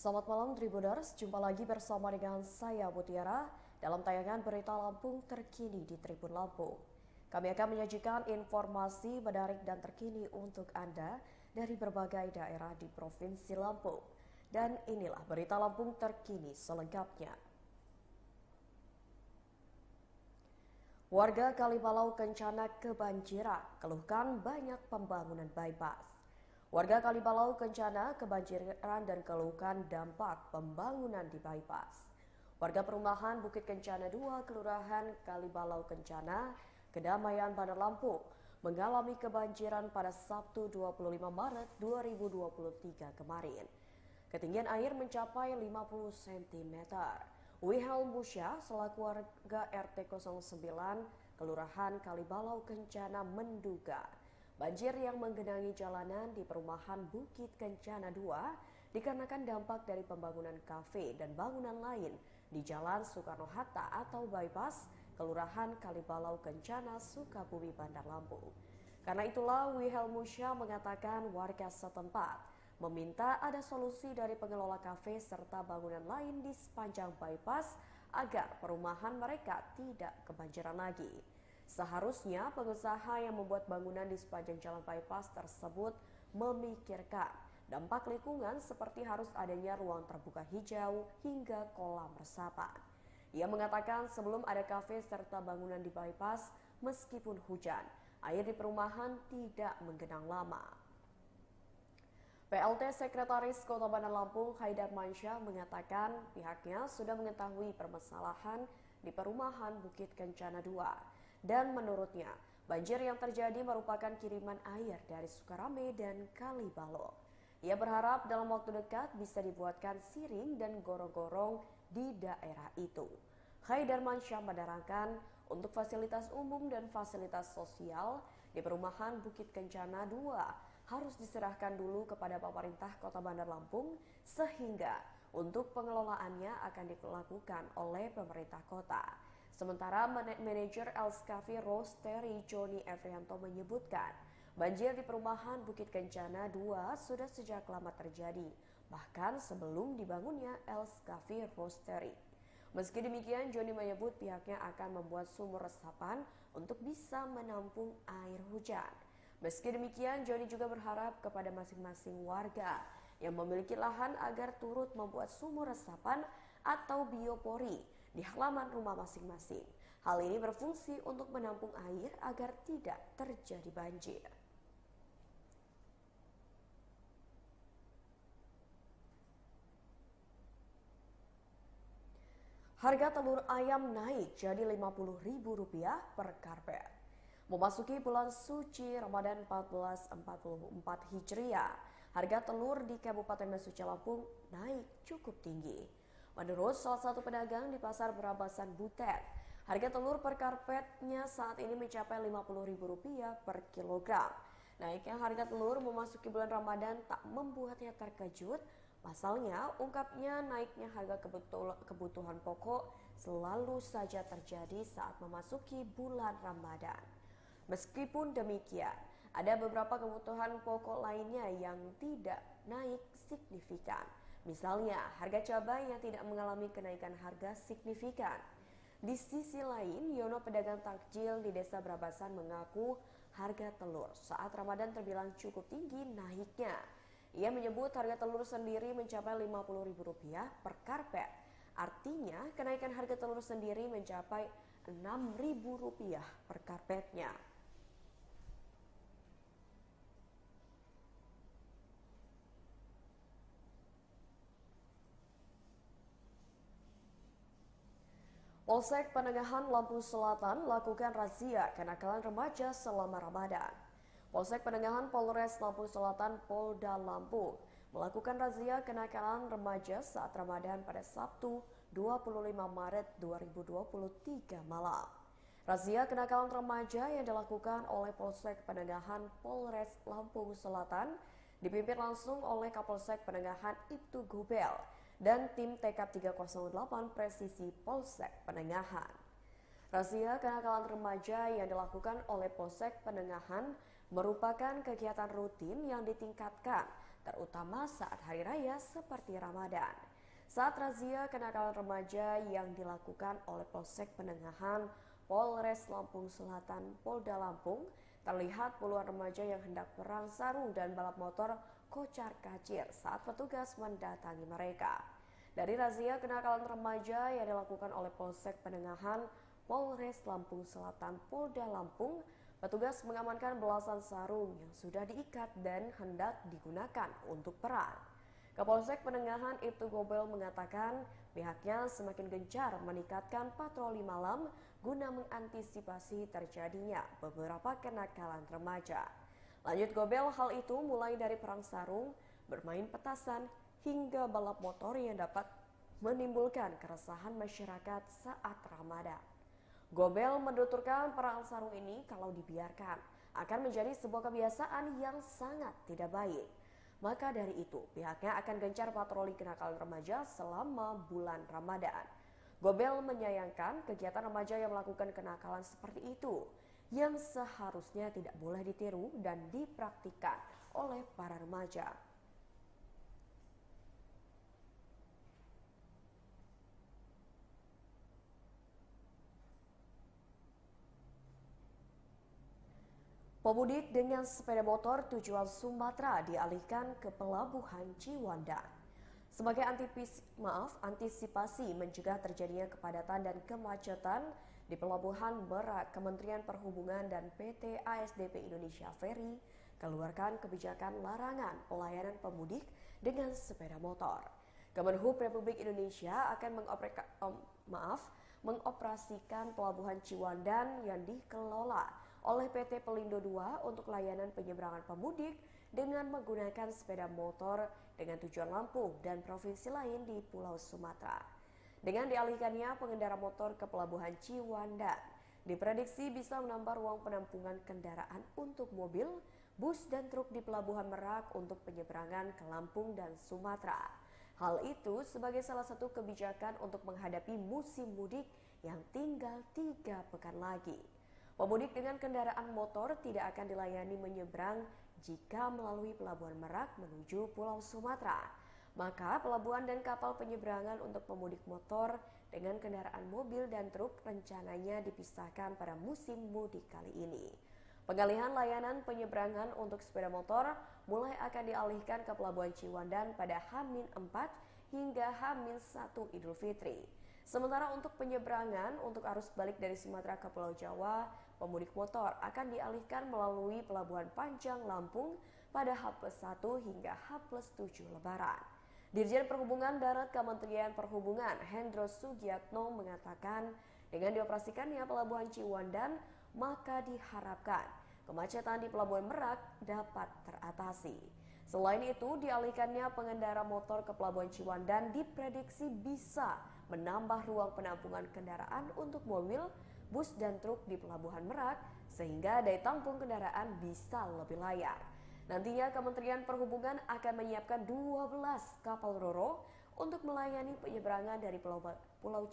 Selamat malam Tribuners, jumpa lagi bersama dengan saya Mutiara dalam tayangan berita Lampung terkini di Tribun Lampung. Kami akan menyajikan informasi menarik dan terkini untuk Anda dari berbagai daerah di Provinsi Lampung. Dan inilah berita Lampung terkini selengkapnya. Warga Kalibalau Kencana kebanjiran, keluhkan banyak pembangunan bypass. Warga Kalibalau Kencana kebanjiran dan keluhkan dampak pembangunan di bypass. Warga perumahan Bukit Kencana 2, Kelurahan Kalibalau Kencana, Kedamaian, Bandar Lampung mengalami kebanjiran pada Sabtu 25 Maret 2023 kemarin. Ketinggian air mencapai 50 cm. Wihel Musya selaku warga RT 09 Kelurahan Kalibalau Kencana menduga banjir yang menggenangi jalanan di perumahan Bukit Kencana 2 dikarenakan dampak dari pembangunan kafe dan bangunan lain di Jalan Soekarno-Hatta atau bypass Kelurahan Kalibalau Kencana, Sukabumi, Bandar Lampung. Karena itulah Wihel Musya mengatakan warga setempat meminta ada solusi dari pengelola kafe serta bangunan lain di sepanjang bypass agar perumahan mereka tidak kebanjiran lagi. Seharusnya pengusaha yang membuat bangunan di sepanjang jalan bypass tersebut memikirkan dampak lingkungan seperti harus adanya ruang terbuka hijau hingga kolam resapan. Ia mengatakan sebelum ada kafe serta bangunan di bypass, meskipun hujan, air di perumahan tidak menggenang lama. PLT Sekretaris Kota Bandar Lampung Haidar Mansyah mengatakan pihaknya sudah mengetahui permasalahan di perumahan Bukit Kencana 2. Dan menurutnya, banjir yang terjadi merupakan kiriman air dari Sukarame dan Kalibalau. Ia berharap dalam waktu dekat bisa dibuatkan siring dan gorong-gorong di daerah itu. Haidar Mansyah menerangkan untuk fasilitas umum dan fasilitas sosial di perumahan Bukit Kencana 2 harus diserahkan dulu kepada pemerintah Kota Bandar Lampung sehingga untuk pengelolaannya akan dilakukan oleh pemerintah kota. Sementara manajer Elskafi Rosteri Joni Evrianto menyebutkan banjir di perumahan Bukit Kencana 2 sudah sejak lama terjadi, bahkan sebelum dibangunnya Elskafi Rosteri. Meski demikian, Joni menyebut pihaknya akan membuat sumur resapan untuk bisa menampung air hujan. Meski demikian, Joni juga berharap kepada masing-masing warga yang memiliki lahan agar turut membuat sumur resapan atau biopori di halaman rumah masing-masing. Hal ini berfungsi untuk menampung air agar tidak terjadi banjir. Harga telur ayam naik jadi Rp50.000 per karpet. Memasuki bulan suci Ramadan 1444 Hijriah, harga telur di Kabupaten Mesuci Lampung naik cukup tinggi. Menurut salah satu pedagang di Pasar Berabasan Butet, harga telur per karpetnya saat ini mencapai Rp50.000 per kilogram. Naiknya harga telur memasuki bulan Ramadan tak membuatnya terkejut. Pasalnya, ungkapnya naiknya harga kebutuhan pokok selalu saja terjadi saat memasuki bulan Ramadan. Meskipun demikian, ada beberapa kebutuhan pokok lainnya yang tidak naik signifikan. Misalnya, harga cabai yang tidak mengalami kenaikan harga signifikan. Di sisi lain, Yono pedagang takjil di Desa Berabasan mengaku harga telur saat Ramadan terbilang cukup tinggi naiknya. Ia menyebut harga telur sendiri mencapai Rp50.000 per karpet. Artinya, kenaikan harga telur sendiri mencapai Rp6.000 per karpetnya. Polsek Penengahan Lampung Selatan lakukan razia kenakalan remaja selama Ramadan. Polsek Penengahan Polres Lampung Selatan Polda Lampung melakukan razia kenakalan remaja saat Ramadan pada Sabtu 25 Maret 2023 malam. Razia kenakalan remaja yang dilakukan oleh Polsek Penengahan Polres Lampung Selatan dipimpin langsung oleh Kapolsek Penengahan Ibtu Gobel dan tim TK 308 Presisi Polsek Penengahan. Razia kenakalan remaja yang dilakukan oleh Polsek Penengahan merupakan kegiatan rutin yang ditingkatkan, terutama saat hari raya seperti Ramadan. Saat razia kenakalan remaja yang dilakukan oleh Polsek Penengahan Polres Lampung Selatan Polda Lampung, terlihat puluhan remaja yang hendak perang sarung dan balap motor kocar-kacir saat petugas mendatangi mereka. Dari razia kenakalan remaja yang dilakukan oleh Polsek Penengahan Polres Lampung Selatan Polda Lampung, petugas mengamankan belasan sarung yang sudah diikat dan hendak digunakan untuk perang. Kapolsek Penengahan Ibtu Gobel mengatakan pihaknya semakin gencar meningkatkan patroli malam guna mengantisipasi terjadinya beberapa kenakalan remaja. Lanjut Gobel, hal itu mulai dari perang sarung, bermain petasan, hingga balap motor yang dapat menimbulkan keresahan masyarakat saat Ramadan. Gobel menuturkan perang sarung ini kalau dibiarkan akan menjadi sebuah kebiasaan yang sangat tidak baik. Maka dari itu, pihaknya akan gencar patroli kenakalan remaja selama bulan Ramadan. Gobel menyayangkan kegiatan remaja yang melakukan kenakalan seperti itu, yang seharusnya tidak boleh ditiru dan dipraktikkan oleh para remaja. Pemudik dengan sepeda motor tujuan Sumatera dialihkan ke Pelabuhan Ciwandan. Sebagai antisipasi mencegah terjadinya kepadatan dan kemacetan di Pelabuhan Merak, Kementerian Perhubungan dan PT ASDP Indonesia Ferry keluarkan kebijakan larangan pelayanan pemudik dengan sepeda motor. Kemenhub Republik Indonesia akan mengoperasikan Pelabuhan Ciwandan yang dikelola oleh PT Pelindo II untuk layanan penyeberangan pemudik dengan menggunakan sepeda motor dengan tujuan Lampung dan provinsi lain di Pulau Sumatera. Dengan dialihkannya pengendara motor ke Pelabuhan Ciwandan, diprediksi bisa menambah ruang penampungan kendaraan untuk mobil, bus, dan truk di Pelabuhan Merak untuk penyeberangan ke Lampung dan Sumatera. Hal itu sebagai salah satu kebijakan untuk menghadapi musim mudik yang tinggal 3 pekan lagi. Pemudik dengan kendaraan motor tidak akan dilayani menyeberang jika melalui Pelabuhan Merak menuju Pulau Sumatera. Maka pelabuhan dan kapal penyeberangan untuk pemudik motor dengan kendaraan mobil dan truk rencananya dipisahkan pada musim mudik kali ini. Pengalihan layanan penyeberangan untuk sepeda motor mulai akan dialihkan ke Pelabuhan Ciwandan pada H-4 hingga H-1 Idul Fitri. Sementara untuk penyeberangan untuk arus balik dari Sumatera ke Pulau Jawa, pemudik motor akan dialihkan melalui Pelabuhan Panjang Lampung pada H+1 hingga H+7 Lebaran. Dirjen Perhubungan Darat Kementerian Perhubungan Hendro Sugiatno mengatakan dengan dioperasikannya Pelabuhan Ciwandan, maka diharapkan kemacetan di Pelabuhan Merak dapat teratasi. Selain itu, dialihkannya pengendara motor ke Pelabuhan Ciwandan diprediksi bisa menambah ruang penampungan kendaraan untuk mobil, bus, dan truk di Pelabuhan Merak sehingga daya tampung kendaraan bisa lebih layak. Nantinya Kementerian Perhubungan akan menyiapkan 12 kapal ro-ro untuk melayani penyeberangan dari Pelabuhan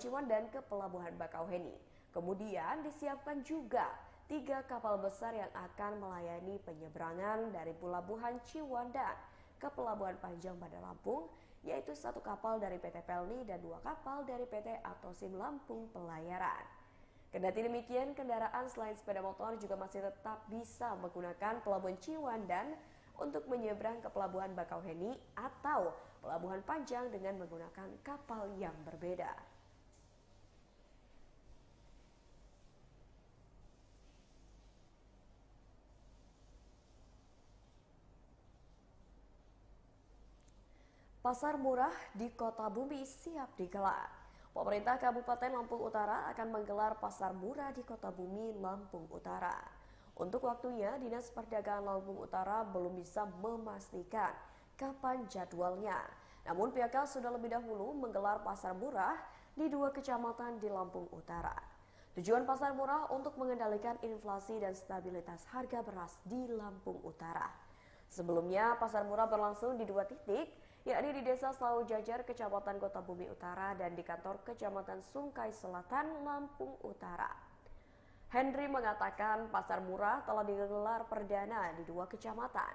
Ciwandan ke Pelabuhan Bakauheni. Kemudian disiapkan juga 3 kapal besar yang akan melayani penyeberangan dari Pelabuhan Ciwandan ke Pelabuhan Panjang Bandar Lampung, yaitu 1 kapal dari PT Pelni dan 2 kapal dari PT Atosim Lampung Pelayaran. Kendati demikian, kendaraan selain sepeda motor juga masih tetap bisa menggunakan Pelabuhan Ciwandan untuk menyeberang ke Pelabuhan Bakauheni atau Pelabuhan Panjang dengan menggunakan kapal yang berbeda. Pasar murah di Kota Bumi siap digelar. Pemerintah Kabupaten Lampung Utara akan menggelar pasar murah di Kota Bumi, Lampung Utara. Untuk waktunya, Dinas Perdagangan Lampung Utara belum bisa memastikan kapan jadwalnya. Namun pihaknya sudah lebih dahulu menggelar pasar murah di 2 kecamatan di Lampung Utara. Tujuan pasar murah untuk mengendalikan inflasi dan stabilitas harga beras di Lampung Utara. Sebelumnya, pasar murah berlangsung di 2 titik, yakni di Desa Selau Jajar, Kecamatan Kota Bumi Utara, dan di kantor Kecamatan Sungkai Selatan, Lampung Utara. Henry mengatakan pasar murah telah digelar perdana di 2 kecamatan.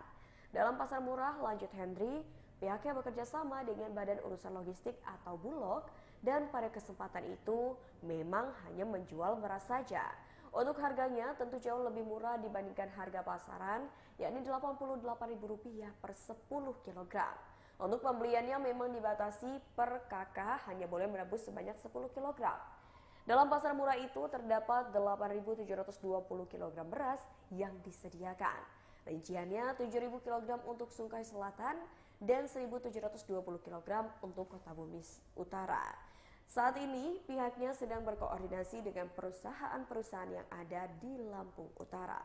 Dalam pasar murah, lanjut Henry, pihaknya bekerja sama dengan Badan Urusan Logistik atau Bulog, dan pada kesempatan itu memang hanya menjual beras saja. Untuk harganya tentu jauh lebih murah dibandingkan harga pasaran, yakni Rp88.000 per 10 kg. Untuk pembeliannya memang dibatasi per kakak hanya boleh menebus sebanyak 10 kg. Dalam pasar murah itu terdapat 8.720 kg beras yang disediakan. Rinciannya 7.000 kg untuk Sungkai Selatan dan 1.720 kg untuk Kota Bumi Utara. Saat ini pihaknya sedang berkoordinasi dengan perusahaan-perusahaan yang ada di Lampung Utara.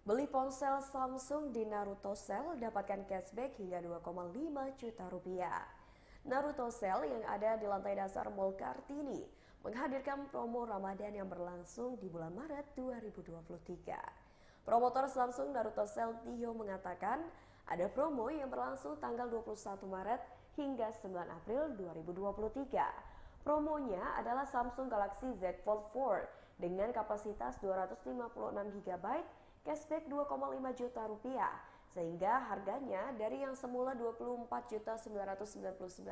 Beli ponsel Samsung di Naruto Sale dapatkan cashback hingga 2,5 juta rupiah. Naruto Sale yang ada di lantai dasar Mall Kartini menghadirkan promo Ramadan yang berlangsung di bulan Maret 2023. Promotor Samsung Naruto Sale Tio mengatakan ada promo yang berlangsung tanggal 21 Maret hingga 9 April 2023. Promonya adalah Samsung Galaxy Z Fold 4 dengan kapasitas 256 GB cashback 2,5 juta rupiah, sehingga harganya dari yang semula Rp24.999.000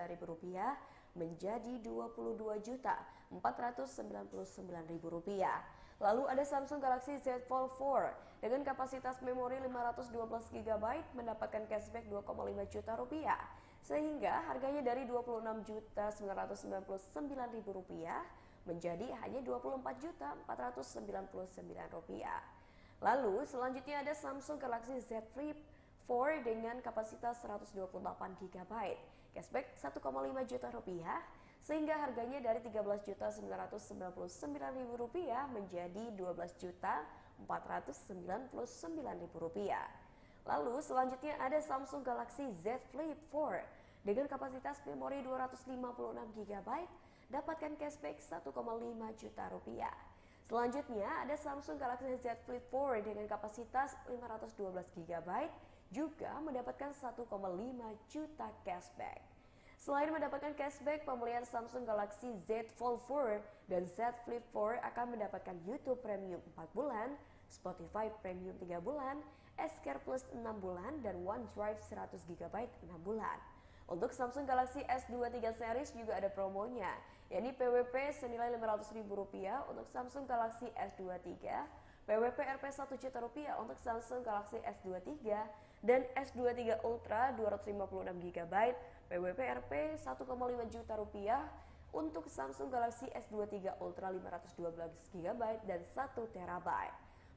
menjadi Rp22.499.000. Lalu ada Samsung Galaxy Z Fold 4 dengan kapasitas memori 512 GB mendapatkan cashback 2,5 juta rupiah, sehingga harganya dari Rp26.999.000 menjadi hanya Rp24.499.000. Lalu selanjutnya ada Samsung Galaxy Z Flip 4 dengan kapasitas 128 GB, cashback 1,5 juta rupiah, sehingga harganya dari Rp13.999.000 menjadi Rp12.499.000. Lalu selanjutnya ada Samsung Galaxy Z Flip 4 dengan kapasitas memori 256 GB, dapatkan cashback 1,5 juta rupiah. Selanjutnya ada Samsung Galaxy Z Flip 4 dengan kapasitas 512 GB juga mendapatkan 1,5 juta cashback. Selain mendapatkan cashback, pembelian Samsung Galaxy Z Fold 4 dan Z Flip 4 akan mendapatkan YouTube Premium 4 bulan, Spotify Premium 3 bulan, S-Care Plus 6 bulan, dan OneDrive 100 GB 6 bulan. Untuk Samsung Galaxy S23 series juga ada promonya, yakni PWP senilai Rp500.000 untuk Samsung Galaxy S23, PWP Rp 1 juta rupiah untuk Samsung Galaxy S23 dan S23 Ultra 256 GB, PWP Rp 1,5 juta rupiah untuk Samsung Galaxy S23 Ultra 512 GB dan 1 TB.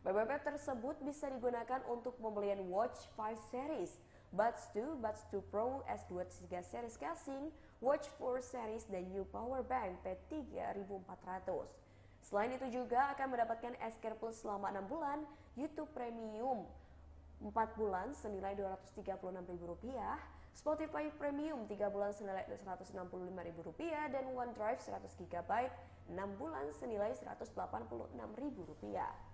PWP tersebut bisa digunakan untuk pembelian Watch 5 series, Buds 2, Buds 2 Pro, S23 series casing, Watch 4 series, dan New Power Bank P3400. Selain itu juga akan mendapatkan S-Care Plus selama 6 bulan, YouTube Premium 4 bulan senilai Rp236.000, Spotify Premium 3 bulan senilai Rp165.000, dan OneDrive 100 GB 6 bulan senilai Rp186.000.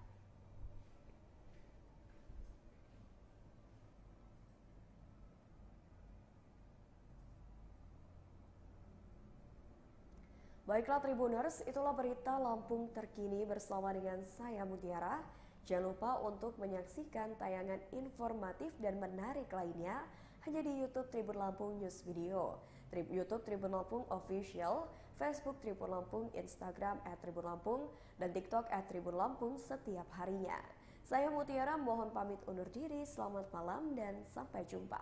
Baiklah Tribuners, itulah berita Lampung terkini bersama dengan saya Mutiara. Jangan lupa untuk menyaksikan tayangan informatif dan menarik lainnya hanya di YouTube Tribun Lampung News Video, YouTube Tribun Lampung Official, Facebook Tribun Lampung, Instagram @tribunlampung, dan TikTok @tribunlampung setiap harinya. Saya Mutiara mohon pamit undur diri, selamat malam dan sampai jumpa.